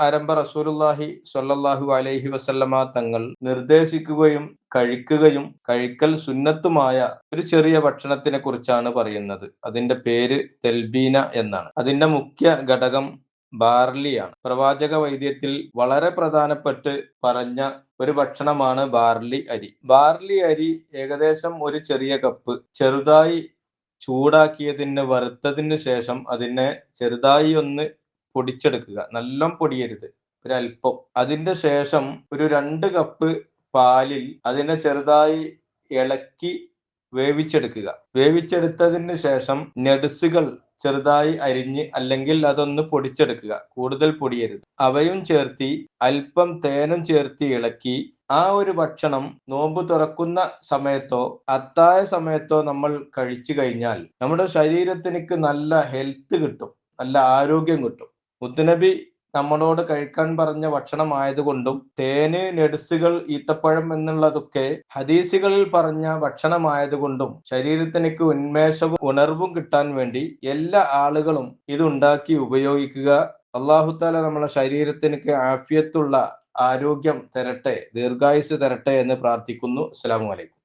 ആരംഭ റസൂലുള്ളാഹി സ്വല്ലല്ലാഹു അലൈഹി വസല്ലമ തങ്ങൾ നിർദ്ദേശിക്കുകയും കഴിക്കുകയും കഴിക്കൽ സുന്നത്തുമായ ഒരു ചെറിയ ഭക്ഷണത്തിനെ കുറിച്ചാണ് പറയുന്നത്. അതിന്റെ പേര് തെൽബീന എന്നാണ്. അതിന്റെ മുഖ്യ ഘടകം ബാർലിയാണ്. പ്രവാചക വൈദ്യത്തിൽ വളരെ പ്രധാനപ്പെട്ട് പറഞ്ഞ ഒരു ഭക്ഷണമാണ് ബാർലി അരി. ബാർലി അരി ഏകദേശം ഒരു ചെറിയ കപ്പ് ചെറുതായി ചൂടാക്കിയതിന് വറുത്തതിന് ശേഷം അതിനെ ചെറുതായി ഒന്ന് പൊടിച്ചെടുക്കുക. നല്ലോണം പൊടിയരുത്, ഒരല്പം. അതിന്റെ ശേഷം ഒരു 2 കപ്പ് പാലിൽ അതിനെ ചെറുതായി ഇളക്കി വേവിച്ചെടുക്കുക. വേവിച്ചെടുത്തതിന് ശേഷം നട്സുകൾ ചെറുതായി അരിഞ്ഞ് അല്ലെങ്കിൽ അതൊന്ന് പൊടിച്ചെടുക്കുക. കൂടുതൽ പൊടിയരുത്. അവയും ചേർത്തി അല്പം തേനും ചേർത്ത് ഇളക്കി ആ ഒരു ഭക്ഷണം നോമ്പ് തുറക്കുന്ന സമയത്തോ അത്താഴ സമയത്തോ നമ്മൾ കഴിച്ചു കഴിഞ്ഞാൽ നമ്മുടെ ശരീരത്തിലേക്ക് നല്ല ഹെൽത്ത് കിട്ടും, നല്ല ആരോഗ്യം കിട്ടും. മുത്തുനബി നമ്മളോട് കഴിക്കാൻ പറഞ്ഞ ഭക്ഷണമായതുകൊണ്ടും തേന്, നട്സുകൾ, ഈത്തപ്പഴം എന്നുള്ളതൊക്കെ ഹദീസുകളിൽ പറഞ്ഞ ഭക്ഷണമായതുകൊണ്ടും ശരീരത്തിലേക്ക് ഉന്മേഷവും ഉണർവും കിട്ടാൻ വേണ്ടി എല്ലാ ആളുകളും ഇതുണ്ടാക്കി ഉപയോഗിക്കുക. അല്ലാഹു തആല നമ്മളെ ശരീരത്തിലേക്ക് ആഫിയത്തുള്ള ആരോഗ്യം തരട്ടെ, ദീർഘായുസ് തരട്ടെ എന്ന് പ്രാർത്ഥിക്കുന്നു. അസ്സലാമു അലൈക്കും.